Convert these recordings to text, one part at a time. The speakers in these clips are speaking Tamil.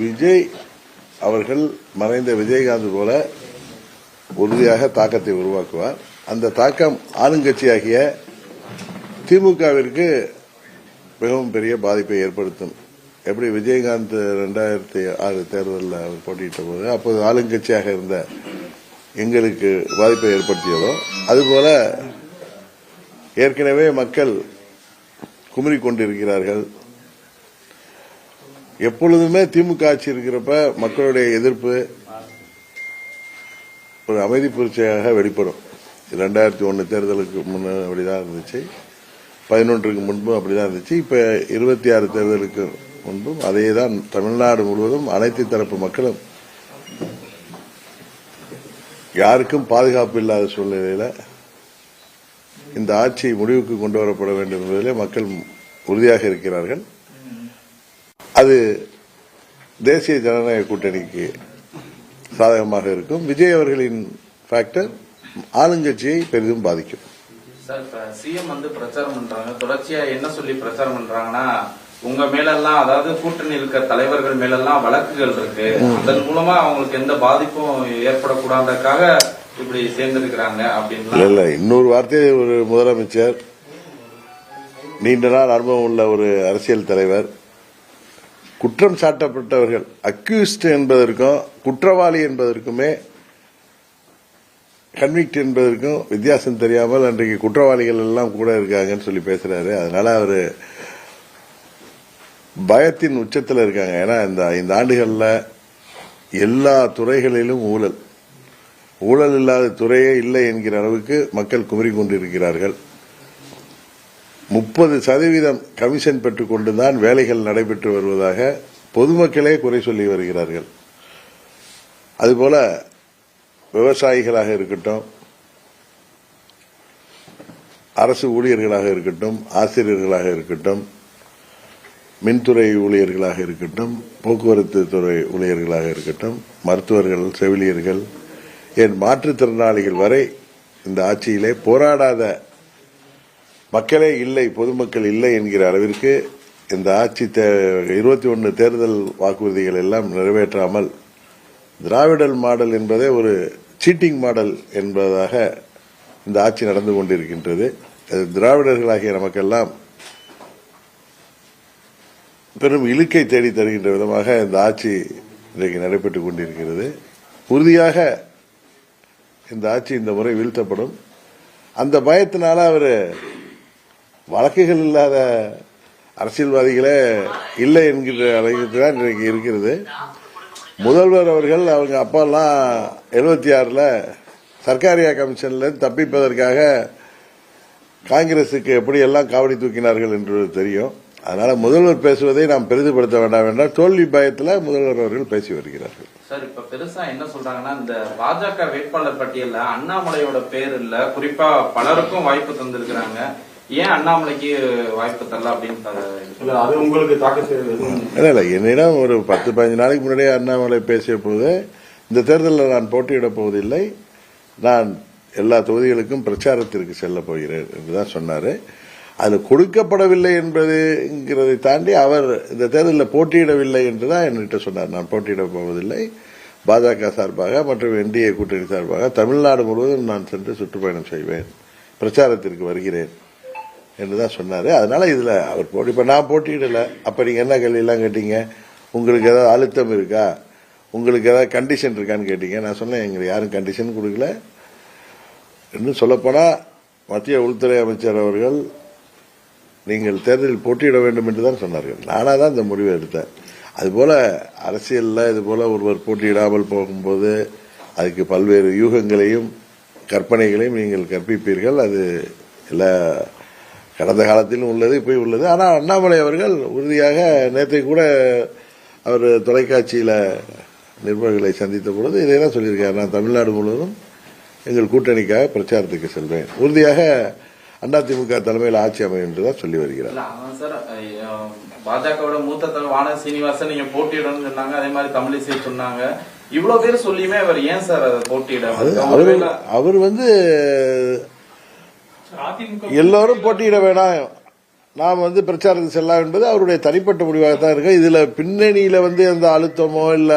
விஜய் அவர்கள் மறைந்த விஜயகாந்த் போல உறுதியாக தாக்கத்தை உருவாக்குவார். அந்த தாக்கம் ஆளுங்கட்சியாகிய திமுகவிற்கு மிகவும் பெரிய பாதிப்பை ஏற்படுத்தும். எப்படி விஜயகாந்த் 2006 தேர்தலில் அவர் போட்டியிட்ட போது அப்போது ஆளுங்கட்சியாக இருந்த எங்களுக்கு பாதிப்பை ஏற்படுத்தியதோ அதுபோல ஏற்கனவே மக்கள் குமுறிக் கொண்டிருக்கிறார்கள். எப்பொழுதுமே திமுக ஆட்சி இருக்கிறப்ப மக்களுடைய எதிர்ப்பு ஒரு அமைதி புரட்சியாக வெளிப்படும். 2001 தேர்தலுக்கு முன்ன அப்படிதான் இருந்துச்சு, 11க்கு முன்பும் அப்படிதான் இருந்துச்சு, இப்ப 26 தேர்தலுக்கு முன்பும் அதேதான். தமிழ்நாடு முழுவதும் அனைத்து தரப்பு மக்களும் யாருக்கும் பாதுகாப்பு இல்லாத சூழ்நிலையில இந்த ஆட்சி முடிவுக்கு கொண்டு வரப்பட வேண்டும் என்பதிலே மக்கள் உறுதியாக இருக்கிறார்கள். அது தேசிய ஜனநாயக கூட்டணிக்கு சாதகமாக இருக்கும். விஜய் அவர்களின் ஃபேக்டர் ஆளுங்கட்சியை பெரிதும் பாதிக்கும். சார், சிஎம் பிரச்சாரம் பண்றாங்க, தொடர்ச்சியா என்ன சொல்லி பிரச்சாரம் பண்றாங்கன்னா, உங்க மேலெல்லாம், அதாவது கூட்டணி இருக்க தலைவர்கள் மேலெல்லாம் வழக்குகள் இருக்கு, அதன் மூலமா அவங்களுக்கு எந்த பாதிப்பும் ஏற்படக்கூடாதுக்காக இப்படி சேர்ந்திருக்கிறாங்க அப்படின்னு. இல்ல, இன்னொரு வார்த்தை, ஒரு முதலமைச்சர், நீண்ட நாள் அனுபவம் உள்ள ஒரு அரசியல் தலைவர், குற்றம் சாட்டப்பட்டவர்கள் அக்யூஸ்ட் என்பதற்கும் குற்றவாளி என்பதற்குமே கன்விக்ட் என்பதற்கும் வித்தியாசம் தெரியாமல் அன்றைக்கு குற்றவாளிகள் எல்லாம் கூட இருக்காங்கன்னு சொல்லி பேசுறாரு. அதனால அவரு பயத்தின் உச்சத்தில் இருக்காங்க. ஏன்னா இந்த 5 ஆண்டுகள்ல எல்லா துறைகளிலும் ஊழல் இல்லாத துறையே இல்லை என்கிற அளவுக்கு மக்கள் குமரிக் கொண்டிருக்கிறார்கள். 30% கமிஷன் பெற்றுக் கொண்டுதான் வேலைகள் நடைபெற்று வருவதாக பொதுமக்களே குறை சொல்லி வருகிறார்கள். அதுபோல விவசாயிகளாக இருக்கட்டும், அரசு ஊழியர்களாக இருக்கட்டும், ஆசிரியர்களாக இருக்கட்டும், மின்துறை ஊழியர்களாக இருக்கட்டும், போக்குவரத்து துறை ஊழியர்களாக இருக்கட்டும், மருத்துவர்கள், செவிலியர்கள், ஏன் மாற்றுத்திறனாளிகள் வரை இந்த ஆட்சியிலே போராடாத மக்களே இல்லை, பொதுமக்கள் இல்லை என்கிற அளவிற்கு இந்த ஆட்சி 21 தேர்தல் வாக்குறுதிகள் எல்லாம் நிறைவேற்றாமல் திராவிடல் மாடல் என்பதே ஒரு சீட்டிங் மாடல் என்பதாக இந்த ஆட்சி நடந்து கொண்டிருக்கின்றது. திராவிடர்களாகிய நமக்கெல்லாம் பெரும் இழுக்கை தேடி தருகின்ற விதமாக இந்த ஆட்சி இன்றைக்கு நடைபெற்றுக் கொண்டிருக்கிறது. உறுதியாக இந்த ஆட்சி இந்த முறை வீழ்த்தப்படும். அந்த பயத்தினால அவர் வழக்குகள் இல்லாத அரசியல்வாதிகளே இல்லை என்கிற அளவுக்கு தான் இன்றைக்கு இருக்கிறது. முதல்வர் அவர்கள் அவங்க அப்பாலாம் 76ல் சர்க்காரியா கமிஷன்ல தப்பிப்பதற்காக காங்கிரசுக்கு எப்படியெல்லாம் காவடி தூக்கினார்கள் என்று தெரியும். அதனால முதல்வர் பேசுவதை நாம் பெரிதுபடுத்த வேண்டாம் என்றால் தோல்வி பயத்தில் முதல்வர் அவர்கள் பேசி வருகிறார்கள். சார், இப்ப பெருசா என்ன சொல்றாங்கன்னா, இந்த பாஜக வேட்பாளர் பட்டியல்ல அண்ணாமலையோட பேர் இல்ல, குறிப்பா பலருக்கும் வாய்ப்பு தந்திருக்கிறாங்க, ஏன் அண்ணாமலைக்கு வாய்ப்பு தரல அப்படின்னு அது உங்களுக்கு இல்ல, என்னிடம் ஒரு 10-15 நாளைக்கு முன்னாடியே அண்ணாமலை பேசிய போது இந்த தேர்தலில் நான் போட்டியிடப் போவதில்லை, நான் எல்லா தொகுதிகளுக்கும் பிரச்சாரத்திற்கு செல்ல போகிறேன் என்றுதான் சொன்னாரு. அது கொடுக்கப்படவில்லை என்பதுங்கிறதை தாண்டி அவர் இந்த தேர்தலில் போட்டியிடவில்லை என்றுதான் என்கிட்ட சொன்னார். நான் போட்டியிடப் போவதில்லை, பாஜக சார்பாக மற்றும் என்டிஏ கூட்டணி சார்பாக தமிழ்நாடு முழுவதும் நான் சென்று சுற்றுப்பயணம் செய்வேன், பிரச்சாரத்திற்கு வருகிறேன் என்றுதான் சொன்னாரு. அதனால இதுல அவர் போட்டி, இப்ப நான் போட்டியிடல. அப்ப நீங்க என்ன கேள்வி எல்லாம் கேட்டீங்க, உங்களுக்கு ஏதாவது அழுத்தம் இருக்கா, உங்களுக்கு ஏதாவது கண்டிஷன் இருக்கான்னு கேட்டீங்க. நான் சொன்னேன், எங்களுக்கு யாரும் கண்டிஷன் கொடுக்கல. இன்னும் சொல்லப்போனா மத்திய உள்துறை அமைச்சர் அவர்கள் நீங்கள் தேர்தலில் போட்டியிட வேண்டும் என்றுதான் சொன்னார்கள். நானா தான் இந்த முடிவை எடுத்தேன். அதுபோல அரசியல்ல இது போல ஒருவர் போட்டியிடாமல் போகும்போது அதுக்கு பல்வேறு யூகங்களையும் கற்பனைகளையும் நீங்கள் கற்பிப்பீர்கள். அது எல்லா கடந்த காலத்திலும் உள்ளது, இப்பயும் உள்ளது. ஆனால் அண்ணாமலை அவர்கள் உறுதியாக நேற்றை கூட அவர் தொலைக்காட்சியில் நிருபர்களை சந்தித்த பொழுது இதைதான் சொல்லியிருக்காரு, நான் தமிழ்நாடு முழுவதும் எங்கள் கூட்டணிக்காக பிரச்சாரத்துக்கு செல்வேன், உறுதியாக அதிமுக தலைமையில் ஆட்சி அமையும் என்றுதான் சொல்லி வருகிறார். பாஜகவோட மூத்த தலைவர் வான சீனிவாசன் நீங்க போட்டியிடணும்னு சொன்னாங்க, அதே மாதிரி தமிழிசை சொன்னாங்க. இவ்வளவு பேர் சொல்லியுமே அவர் ஏன் சார் அதை போட்டியிட? அவர் எல்லோரும் போட்டியிட வேணாம், நாம் வந்து பிரச்சாரத்துக்கு செல்லலாம் என்பது அவருடைய தனிப்பட்ட முடிவாக தான் இருக்கு. இதுல பின்னணியில வந்து எந்த அழுத்தமோ இல்ல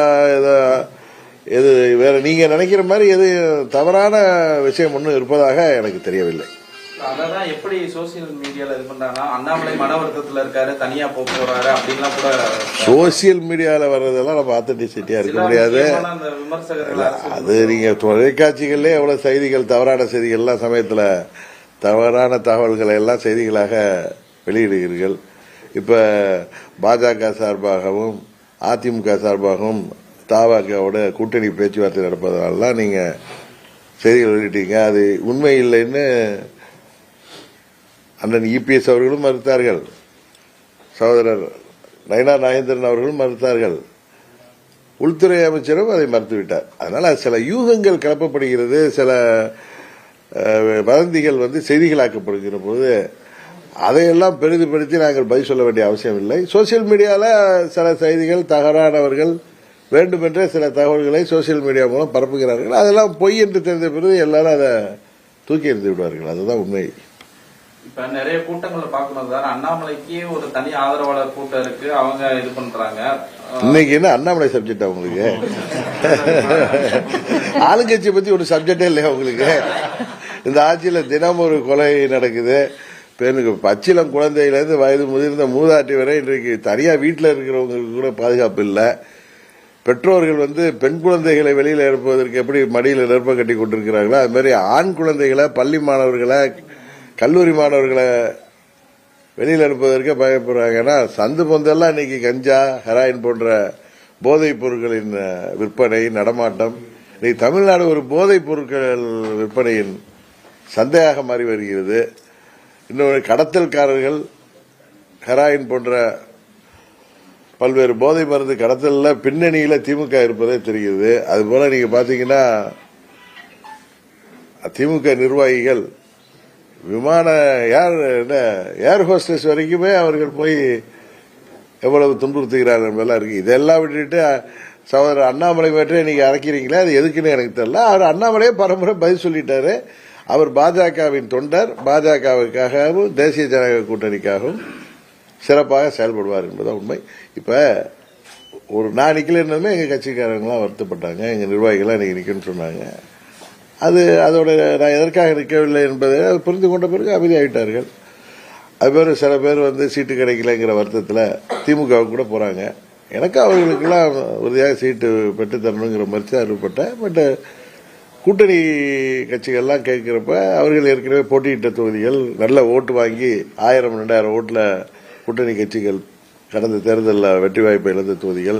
எது வேற நீங்க நினைக்கிற மாதிரி எது தவறான விஷயம் ஒன்றும் இருப்பதாக எனக்கு தெரியவில்லை. அதான் எப்படி சோசியல் மீடியால இது பண்றாங்கன்னா அண்ணாமலை மன வருத்தத்துல இருக்காரு, தனியா போறாரு அப்படின்லாம் கூட சோசியல் மீடியால வர்றதெல்லாம் நம்ம ஆத்தன்டிசிட்டியா இருக்க முடியாது. அந்த விமர்சகர்கள் அது நீங்க தொலைக்காட்சிகள்ல எவ்வளவு செய்திகள் தவறான செய்திகள் எல்லாம் சமயத்துல தவறான தகவல்களை எல்லாம் செய்திகளாக வெளியிடுகிறீர்கள். இப்ப பாஜக சார்பாகவும் அதிமுக சார்பாகவும் தவாகவோட கூட்டணி பேச்சுவார்த்தை நடப்பதனால நீங்க செய்திகள் வெளியிட்டீங்க. அது உண்மை இல்லைன்னு அண்ணன் இபிஎஸ் அவர்களும் மறுத்தார்கள், சகோதரர் நயினார் நாகேந்திரன் அவர்களும் மறுத்தார்கள், உள்துறை அமைச்சரும் அதை மறுத்துவிட்டார். அதனால சில யூகங்கள் கிளப்பப்படுகிறது, சில வதந்திகள் வந்து செய்திகளாக்கப்படுகிற போது அதையெல்லாம் பெரிதுபடுத்தி நாங்கள் பதில் சொல்ல வேண்டிய அவசியம் இல்லை. சோசியல் மீடியால சில செய்திகள் தவறானவர்கள் வேண்டுமென்றே சில தகவல்களை சோசியல் மீடியா மூலம் பரப்புகிறார்கள். அதெல்லாம் பொய் என்று தெரிந்த பிறகு எல்லாரும் அதை தூக்கி எறிந்து விடுவார்கள். அதுதான் உண்மை. இப்ப நிறைய கூட்டங்களை பார்க்கணும் சார். அண்ணாமலைக்கு ஒரு தனி ஆதரவாளர் கூட்டம் இருக்கு, அவங்க இது பண்றாங்க. இன்னைக்கு என்ன அண்ணாமலை சப்ஜெக்ட் உங்களுக்கு? ஆளுங்கட்சியை பத்தி ஒரு சப்ஜெக்டே இல்லையா உங்களுக்கு? இந்த ஆட்சியில தினம் ஒரு கொலை நடக்குது. பெண்ணுக்கு பச்சிலம் குழந்தையிலிருந்து வயது முதிர்ந்த மூதாட்டி வரை இன்றைக்கு தனியா வீட்டில் இருக்கிறவங்களுக்கு கூட பாதுகாப்பு இல்லை. பெற்றோர்கள் வந்து பெண் குழந்தைகளை வெளியில் எழுப்புவதற்கு எப்படி மடியில் நெருப்ப கட்டி கொண்டிருக்கிறாங்களோ அது மாதிரி ஆண் குழந்தைகளை, பள்ளி மாணவர்களை, கல்லூரி மாணவர்களை வெளியில் அனுப்புவதற்கு பயப்படுறாங்க. ஏன்னா சந்து பொந்தெல்லாம் இன்னைக்கு கஞ்சா, ஹெராயின் போன்ற போதைப் பொருட்களின் விற்பனை நடமாட்டம். இன்னைக்கு தமிழ்நாடு ஒரு போதைப் பொருட்கள் விற்பனையின் சந்தையாக மாறி வருகிறது. இன்னொரு கடத்தல்காரர்கள் ஹெராயின் போன்ற பல்வேறு போதை மருந்து கடத்தல பின்னணியில திமுக இருப்பதே தெரிகிறது. அதுபோல நீங்க பாத்தீங்கன்னா திமுக நிர்வாகிகள் விமான ஏர் ஹோஸ்டஸ் வரைக்குமே அவர்கள் போய் எவ்வளவு துன்புறுத்துகிறார்கள் என்பதெல்லாம் இருக்கு. இதெல்லாம் விட்டுட்டு சகோதரர் அண்ணாமலை மேட்டே நீங்க அரைக்கிறீங்களே, அது எதுக்குன்னு எனக்கு தெரியல. அவர் அண்ணாமலையே பரம்பரை பதில் சொல்லிட்டாரு. அவர் பாஜகவின் தொண்டர், பாஜகவுக்காகவும் தேசிய ஜனநாயக கூட்டணிக்காகவும் சிறப்பாக செயல்படுவார் என்பதுதான் உண்மை. இப்ப ஒரு நான் நிக்கலன்னதுமே எங்க கட்சிக்காரங்களாம் வருத்தப்பட்டாங்க, எங்க நிர்வாகிகள்லாம் இன்னைக்கு நிக்கணும்னு சொன்னாங்க. அதோட நான் எதற்காக நிற்கவில்லை என்பதை புரிந்து கொண்ட பிறகு அமைதியாகிட்டார்கள். அது சில பேர் வந்து சீட்டு கிடைக்கலங்கிற வருத்தத்தில் திமுகவுக்கு கூட போறாங்க. எனக்கு அவர்களுக்கெல்லாம் உறுதியாக சீட்டு பெற்று தரணுங்கிற முயற்சி அறிவிப்பட்டேன். பட் கூட்டணி கட்சிகள்லாம் கேட்கிறப்ப அவர்கள் ஏற்கனவே போட்டியிட்ட தொகுதிகள் நல்ல ஓட்டு வாங்கி 1000-2000 ஓட்டுல கூட்டணி கட்சிகள் கடந்த தேர்தலில் வெற்றி வாய்ப்பை இழந்த தொகுதிகள்,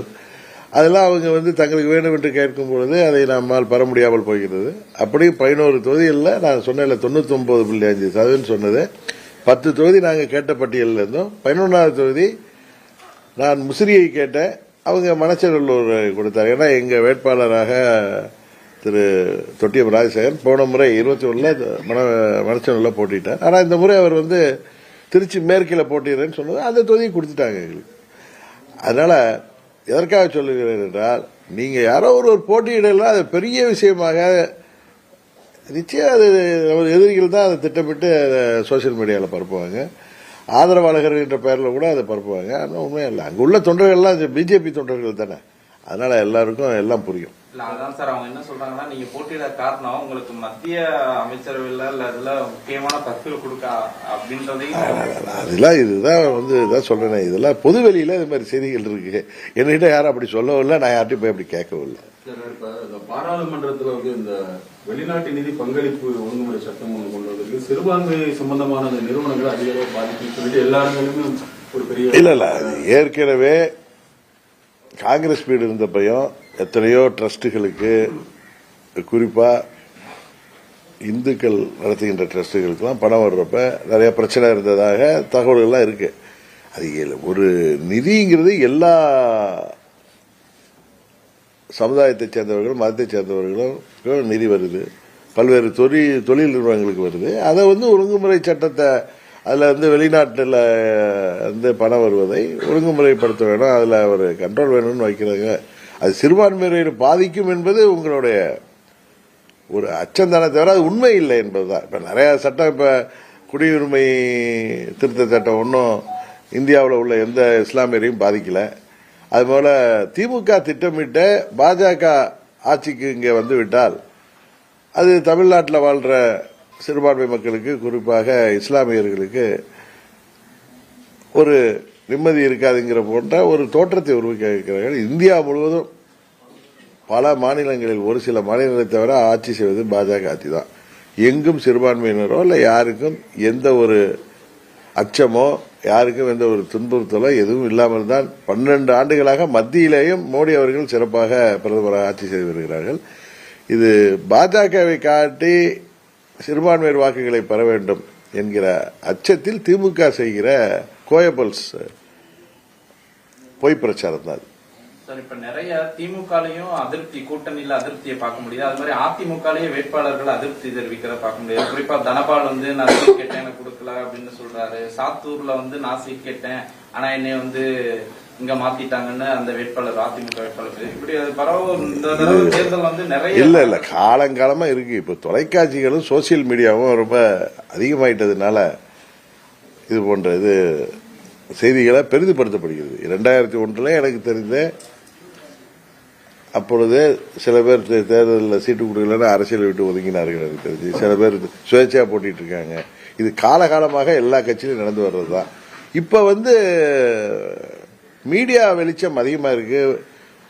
அதெல்லாம் அவங்க வந்து தங்களுக்கு வேண்டும் என்று கேட்கும் பொழுது அதை நம்மால் பெற முடியாமல் போகிறது. அப்படி 11 தொகுதிகளில் நான் சொன்னேன் 99.5% சொன்னது. 10 தொகுதி நாங்கள் கேட்ட பட்டியலில் இருந்தோம். 11வது தொகுதி நான் முசிறியை கேட்டேன், அவங்க மணச்சநல்லூர் கொடுத்தாங்க. ஏன்னா எங்க வேட்பாளராக திரு தொட்டியம் ராஜசேகரன் போன முறை 21 மணச்சநல்லூர்ல போட்டிட்டார். ஆனா இந்த முறை அவர் வந்து திருச்சி மேற்கில் போட்டிடுறேன்னு சொன்னது அந்த தொகுதியை கொடுத்துட்டாங்க எங்களுக்கு. அதனால எதற்காக சொல்லுகிறேன் என்றால், நீங்க யாரோ ஒரு போட்டியிடலாம், அது பெரிய விஷயமாக நிச்சயம் அது எதிரிகள் தான் அதை திட்டமிட்டு சோசியல் மீடியாவில் பரப்புவாங்க. ஆதரவாளர்கள் என்ற பெயரில் கூட அதை பரப்புவாங்க. ஆனால் உண்மையா இல்லை, அங்கே உள்ள தொண்டர்கள்லாம் பிஜேபி தொண்டர்கள் தானே. அதனால எல்லாருக்கும் எல்லாம் புரியும். அதான் சார் அவங்க என்ன சொல்றாங்கன்னா, நீங்க போட்டியிட காரணம் உங்களுக்கு மத்திய அமைச்சரவையில் இதுல முக்கியமான பதவிகள் கொடுக்க அப்படின்றதையும் அதெல்லாம் இதுதான் வந்து இதான் சொல்றேன். இதெல்லாம் பொது வெளியில இது மாதிரி செய்திகள் இருக்கு. என்கிட்ட யாரும் அப்படி சொல்லவில்லை, நான் யார்ட்டையும் போய் அப்படி கேட்கவில்லை. பாராளுமன்றத்தில் வந்து இந்த வெளிநாட்டு நிதி பங்களிப்பு ஒழுங்குமுறை சட்டம் ஒன்று கொண்டு வந்திருக்கு. சிறுபான்மை சம்பந்தமான நிறுவனங்கள் அதிக அளவு பாதிக்கும் சொல்லிட்டு எல்லாருமே ஒரு பெரிய இல்ல ஏற்கனவே காங்கிரஸ் பீரியட் இருந்தப்பையும் எத்தனையோ ட்ரஸ்டுகளுக்கு, குறிப்பா இந்துக்கள் நடத்துகின்ற ட்ரஸ்டுகளுக்கெல்லாம் பணம் வர்றப்ப நிறைய பிரச்சனை இருந்ததாக தகவல்கள்லாம் இருக்கு. அது ஒரு நிதிங்கிறது எல்லா சமுதாயத்தை சேர்ந்தவர்களும் மதத்தை சேர்ந்தவர்களும் நிதி வருது, பல்வேறு தொழில் நிறுவனங்களுக்கு வருது. அதை வந்து ஒழுங்குமுறை சட்டத்தை அதுல வந்து வெளிநாட்டில் வந்து பணம் வருவதை ஒழுங்குமுறைப்படுத்த வேணும், அதுல ஒரு கண்ட்ரோல் வேணும்னு வைக்கிறாங்க. அது சிறுபான்மையினர் பாதிக்கும் என்பது உங்களுடைய ஒரு அச்சம் தானே தவிர அது உண்மை இல்லை என்பதுதான். இப்ப நிறைய சட்டம், இப்ப குடியுரிமை திருத்த சட்டம் ஒன்றும் இந்தியாவில் உள்ள எந்த இஸ்லாமியரையும் பாதிக்கல. அதுபோல திமுக திட்டமிட்ட பாஜக ஆட்சிக்கு இங்கே வந்து விட்டால் அது தமிழ்நாட்டில் வாழ்ற சிறுபான்மை மக்களுக்கு, குறிப்பாக இஸ்லாமியர்களுக்கு ஒரு நிம்மதி இருக்காதுங்கிற போன்ற ஒரு தோற்றத்தை உருவாக்கிறார்கள். இந்தியா முழுவதும் பல மாநிலங்களில், ஒரு சில மாநிலங்களை தவிர ஆட்சி செய்வது பாஜக ஆட்சி தான். எங்கும் சிறுபான்மையினரோ இல்லை யாருக்கும் எந்த ஒரு அச்சமோ, யாருக்கும் எந்த ஒரு துன்புறுத்தலோ எதுவும் இல்லாமல் தான் 12 ஆண்டுகளாக மத்தியிலேயும் மோடி அவர்கள் சிறப்பாக பிரதமராக ஆட்சி செய்து வருகிறார்கள். இது பாஜகவை காட்டி சிறுபான்மையர் வாக்குகளை பெற வேண்டும் என்கிற அச்சத்தில் திமுக செய்கிற கோயபல்ஸ் பொய் பிரச்சாரம் தான். சார், இப்ப நிறைய திமுகலையும் அதிருப்தி, கூட்டணியில அதிருப்தியை பார்க்க முடியுது. அது மாதிரி அதிமுகலயே வேட்பாளர்கள் அதிருப்தி தெரிவிக்கிறத பார்க்க முடியாது. குறிப்பா தனபால் வந்து நான் சீட் கேட்டேன் எனக்கு கொடுக்கல அப்படின்னு சொல்றாரு. சாத்தூர்ல வந்து நான் சீட் கேட்டேன் ஆனா என்னை வந்து இங்க மாத்திட்டாங்கன்னு அந்த வேட்பாளர், அதிமுக வேட்பாளர், இப்படி அது பரவ இந்த தடவை தேர்தல் வந்து நிறைய இல்ல காலங்காலமா இருக்கு. இப்ப தொலைக்காட்சிகளும் சோசியல் மீடியாவும் ரொம்ப அதிகமாயிட்டதுனால இது போன்ற இது செய்திகளை பெரிதுபடுத்தப்படுகிறது. 2001 எனக்கு தெரிந்த அப்பொழுது சில பேர் தேர்தலில் சீட்டு கொடுக்கலன்னு அரசியல் விட்டு ஒதுங்கினார்கள். எனக்கு தெரிஞ்சு சில பேர் சுயேட்சையா போட்டிட்டு இருக்காங்க. இது காலகாலமாக எல்லா கட்சியிலும் நடந்து வர்றது தான். இப்ப வந்து மீடியா வெளிச்சம் அதிகமா இருக்கு.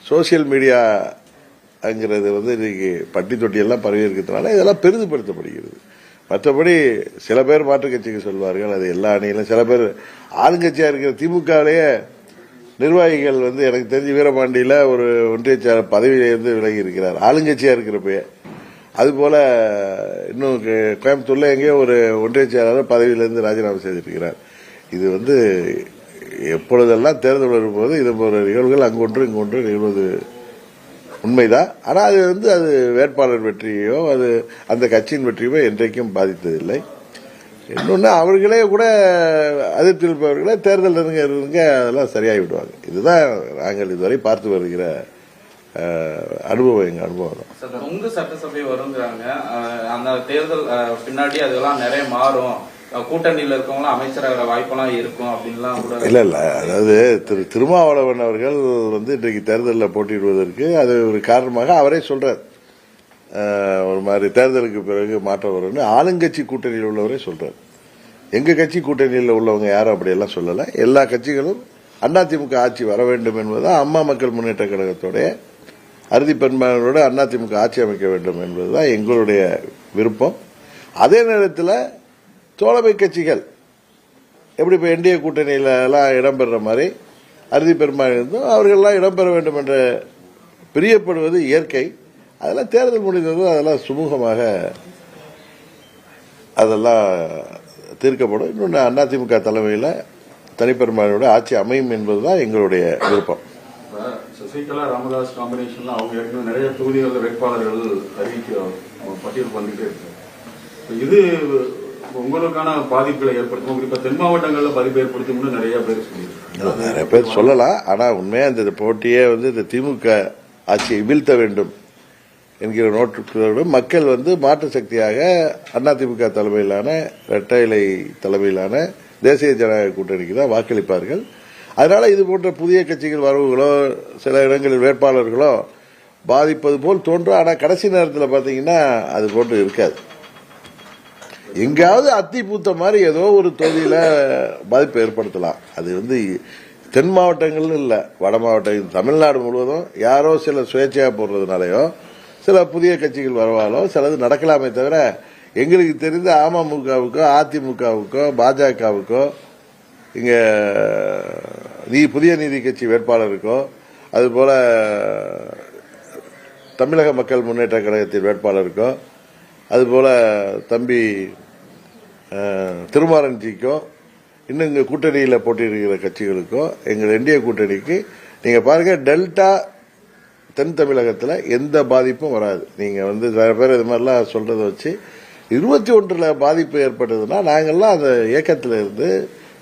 சோசியல் மீடியாங்கிறது வந்து இன்னைக்கு பட்டி தொட்டி எல்லாம் பரவி இருக்கிறதுனால இதெல்லாம் பெரிதுபடுத்தப்படுகிறது. மற்றபடி சில பேர் மாற்றுக் கட்சிக்கு சொல்வார்கள், அது எல்லா அணியிலும். சில பேர் ஆளுங்கட்சியா இருக்கிற திமுகவிலேயே நிர்வாகிகள் வந்து எனக்கு தெரிஞ்சு வீரபாண்டியில ஒரு ஒன்றிய செயலர் பதவியிலிருந்து விலகி இருக்கிறார், ஆளுங்கட்சியா இருக்கிறப்ப. அதுபோல இன்னும் கோயம்புத்தூர்ல எங்கேயோ ஒரு ஒன்றிய செயலாளர் பதவியிலிருந்து ராஜினாமா செய்திருக்கிறார். இது வந்து எப்பொழுதெல்லாம் தேர்தல் வரும்போது இது போன்ற நிகழ்வுகள் அங்கொன்று இங்கொன்று நிகழ்வது உண்மைதான். ஆனா அது வந்து அது வேட்பாளர் வெற்றியோ அது அந்த கட்சியின் வெற்றியோ என்றைக்கும் பாதித்ததில்லை. இன்னொன்னு அவர்களே கூட அதிர்ச்சி இருப்பவர்களே தேர்தல் இருங்க அதெல்லாம் சரியாகி விடுவாங்க. இதுதான் நாங்கள் இதுவரை பார்த்து வருகிற அனுபவம், எங்க அனுபவம் தான். உங்க சட்டசபை வருங்கிறாங்க, அந்த தேர்தல் பின்னாடி அதெல்லாம் நிறைய மாறும், கூட்டணியில் இருக்கவங்களும் அமைச்சராகிற வாய்ப்பெல்லாம் இருக்கும் அப்படின்லாம் கூட இல்ல அதாவது திருமாவளவன் அவர்கள் வந்து இன்றைக்கு தேர்தலில் போட்டியிடுவதற்கு அது ஒரு காரணமாக அவரே சொல்றார். ஒரு மாதிரி தேர்தலுக்கு பிறகு மாற்றம் வரும்னு ஆளுங்கட்சி கூட்டணியில் உள்ளவரே சொல்றார். எங்க கட்சி கூட்டணியில் உள்ளவங்க யாரும் அப்படியெல்லாம் சொல்லல. எல்லா கட்சிகளும் அதிமுக ஆட்சி வர வேண்டும் என்பதுதான் அம்மா மக்கள் முன்னேற்ற கழகத்தோடைய அறுதி பெரும்பான்மையோட அதிமுக ஆட்சி அமைக்க வேண்டும் என்பதுதான் எங்களுடைய விருப்பம். அதே நேரத்தில் தோழமை கட்சிகள் எப்படி இப்ப என்டிஏ கூட்டணியில எல்லாம் இடம்பெற மாதிரி அறுதி பெரும்பான்மை இருந்தும் அவர்கள்லாம் இடம்பெற வேண்டும் என்ற பிரியப்படுவது இயற்கை. அதெல்லாம் தேர்தல் முடிந்ததும் அதெல்லாம் சுமூகமாக அதெல்லாம் தீர்க்கப்படும். இன்னொன்று அதிமுக தலைமையில் தனிப்பெரும்பான்மையோட ஆட்சி அமையும் என்பதுதான் எங்களுடைய விருப்பம். சசிகலா ராமதாஸ் காம்பினேஷன்ல அவங்க ஏற்கனவே நிறைய தொகுதிகளில் வேட்பாளர்கள் அறிவிக்க பட்டியல் பண்ணிட்டே இருக்கு. இது உங்களுக்கான பாதிப்புகளை ஏற்படுத்தும், குறிப்பா தென் மாவட்டங்கள்ல பாதிப்பு ஏற்படுத்தும் நிறைய பேர் சொல்லியிருக்காங்க. நிறைய பேர் சொல்லலாம். ஆனா உண்மையா இந்த போட்டியே வந்து இந்த திமுக ஆட்சியை வீழ்த்த வேண்டும் என்கிற நோக்கத்தோடு மக்கள் வந்து மாற்று சக்தியாக அதிமுக தலைமையிலான இரட்டை இலை தலைமையிலான தேசிய ஜனநாயக கூட்டணிக்கு தான் வாக்களிப்பார்கள். அதனால இது போன்ற புதிய கட்சிகள் வரவுகளோ சில இடங்களில் வேட்பாளர்களோ பாதிப்பது போல் தோன்றும். ஆனா கடைசி நேரத்தில் பாத்தீங்கன்னா அது போன்று இருக்காது. எங்காவது அத்தி பூத்த மாதிரி ஏதோ ஒரு தொகுதியில பாதிப்பை ஏற்படுத்தலாம். அது வந்து தென் மாவட்டங்கள் இல்ல, வட மாவட்டம், தமிழ்நாடு முழுவதும் யாரோ சில சுயேட்சையா போடுறதுனாலயோ சில புதிய கட்சிகள் வரவாலோ சிலது நடக்கலாமே தவிர எங்களுக்கு தெரிந்த அமமுகவுக்கோ அதிமுகவுக்கோ பாஜகவுக்கோ இங்க புதிய நீதி கட்சி வேட்பாளருக்கோ அதுபோல தமிழக மக்கள் முன்னேற்ற கழகத்தின் வேட்பாளருக்கோ அதுபோல தம்பி திருமாரஞ்சிக்கோ இன்னும் இங்க கூட்டணியில் போட்டியிடுகிற கட்சிகளுக்கோ எங்கள் என்டிஏ கூட்டணிக்கு நீங்க பாருங்க, டெல்டா தென் தமிழகத்தில் எந்த பாதிப்பும் வராது. நீங்க வந்து நிறைய பேர் இது மாதிரிலாம் சொல்றதை வச்சு 21 பாதிப்பு ஏற்பட்டதுன்னா நாங்கள்லாம் அந்த இயக்கத்தில் இருந்து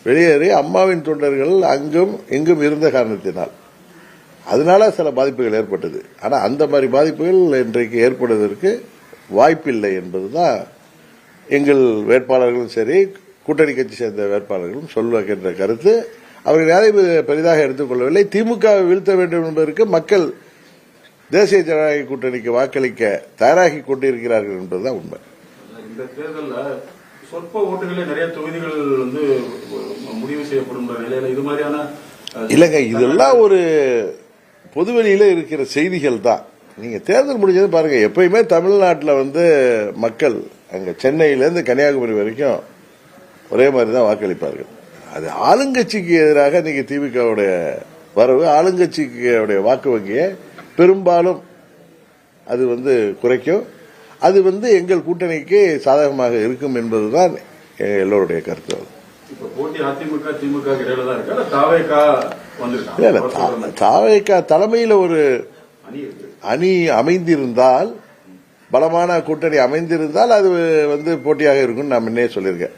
வெளியேறி அம்மாவின் தொண்டர்கள் அங்கும் இங்கும் இருந்த காரணத்தினால் அதனால சில பாதிப்புகள் ஏற்பட்டது. ஆனா அந்த மாதிரி பாதிப்புகள் இன்றைக்கு ஏற்படுவதற்கு வாய்ப்பில்லை என்பதுதான் எங்கள் வேட்பாளர்களும் சரி கூட்டணி கட்சி சேர்ந்த வேட்பாளர்களும் சொல்லுகின்ற கருத்து அவர்கள் யாரையும் பெரிதாக எடுத்துக்கொள்ளவில்லை. திமுகவை வீழ்த்த வேண்டும் என்பதற்கு மக்கள் தேசிய ஜனநாயக கூட்டணிக்கு வாக்களிக்க தயாராகி கொண்டிருக்கிறார்கள் என்பதுதான் உண்மை. இந்த தேர்தலில் சொற்ப ஓட்டுகளே நிறைய தொகுதிகள் வந்து முடிவு செய்யப்படும் நிலையில இது மாதிரியான இல்லைங்க, இதெல்லாம் ஒரு பொதுவெளியில இருக்கிற செய்திகள் தான். நீங்க தேர்தல் முடிஞ்சது பாருங்க. எப்பயுமே தமிழ்நாட்டில் வந்து மக்கள் அங்க சென்னையிலேருந்து கன்னியாகுமரி வரைக்கும் ஒரே மாதிரி தான் வாக்களிப்பார்கள். அது ஆளுங்கட்சிக்கு எதிராக இன்னைக்கு திமுகவுடைய வரவு ஆளுங்கட்சிக்கு வாக்கு வங்கியை பெரும்பாலும் அது வந்து குறைக்கும். அது வந்து எங்கள் கூட்டணிக்கு சாதகமாக இருக்கும் என்பதுதான் எல்லோருடைய கருத்து. இப்ப போட்டி அதிமுக திமுக இடையில தான் இருக்கு. தாவேகா இல்ல இல்ல, தாவேகா தலைமையில் ஒரு அணி அமைந்திருந்தால், பலமான கூட்டணி அமைந்திருந்தால் அது வந்து போட்டியாக இருக்கும் நான் முன்னே சொல்லியிருக்கேன்.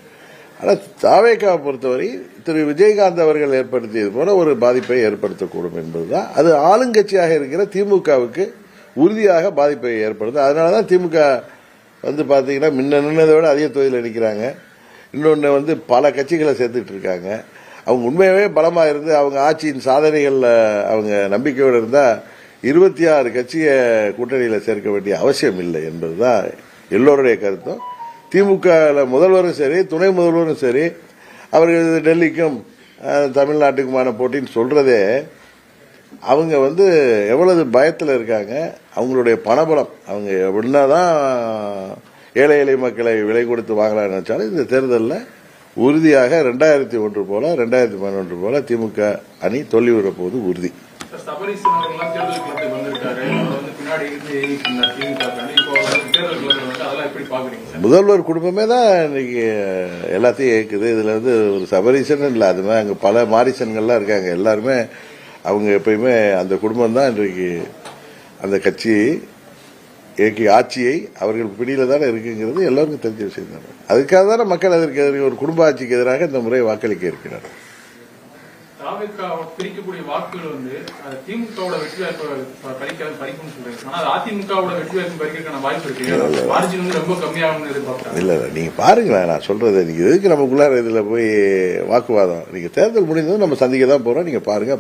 ஆனால் தாவேகாவை பொறுத்தவரை திரு விஜயகாந்த் அவர்கள் ஏற்படுத்தியது போல ஒரு பாதிப்பை ஏற்படுத்தக்கூடும் என்பதுதான். அது ஆளுங்கட்சியாக இருக்கிற திமுகவுக்கு உறுதியாக பாதிப்பை ஏற்படுத்தும். அதனாலதான் திமுக வந்து பாத்தீங்கன்னா முன்ன நின்னதை விட அதிக தொகுதியில் நிற்கிறாங்க. இன்னொன்று வந்து பல கட்சிகளை சேர்த்துட்டு இருக்காங்க. அவங்க உண்மையாகவே பலமா இருந்து அவங்க ஆட்சியின் சாதனைகள்ல அவங்க நம்பிக்கையோடு இருந்தா 26 கட்சியை கூட்டணியில் சேர்க்க வேண்டிய அவசியம் இல்லை என்பதுதான் எல்லோருடைய கருத்தும். திமுக முதல்வரும் சரி துணை முதல்வரும் சரி அவர்கள் டெல்லிக்கும் தமிழ்நாட்டுக்குமான போட்டின்னு சொல்றதே அவங்க வந்து எவ்வளவு பயத்தில் இருக்காங்க. அவங்களுடைய பணபலம் அவங்க என்னதான் ஏழை எளிய மக்களை விலை கொடுத்து வாங்கலாம்னு நினைச்சாலும் இந்த தேர்தலில் உறுதியாக 2001 போல 2011 போல திமுக அணி தோல்வி போது உறுதி. முதல்வர் குடும்பமே தான் இன்னைக்கு எல்லாத்தையும் இயக்குது. இதுல வந்து ஒரு சபரீசன் இல்ல, அது மாதிரி அங்க பல மாரிசன்கள்லாம் இருக்காங்க. எல்லாருமே அவங்க எப்பயுமே அந்த குடும்பம் தான் இன்றைக்கு அந்த கட்சி இயக்கி ஆட்சியை அவர்கள் பிடியில தானே இருக்குங்கிறது எல்லாருக்கும் தெரிஞ்ச விஷயம் தானே. அதுக்காக தானே மக்கள் அதற்கு எதிராக ஒரு குடும்ப ஆட்சிக்கு எதிராக இந்த முறை வாக்களிக்க இருக்கிறார். பிரிக்கக்கூடிய வாக்குகள் வந்து திமுகவோட வெற்றி பறிக்கும் சொல்றீங்க. ஆனா அதிமுகவோட வெற்றி வாய்ப்பு பறிக்கிறதுக்கான வாய்ப்பு இருக்கு. மார்ஜின் வந்து ரொம்ப கம்மியாகும் எதிர்பார்க்கிறேன். இல்ல நீங்க பாருங்களேன், நான் சொல்றது நீங்க எதுக்கு நமக்குள்ளார இதுல போய் வாக்குவாதம். நீங்க தேர்தல் முடிந்ததும் நம்ம சந்திக்க தான் போறோம். நீங்க பாருங்க.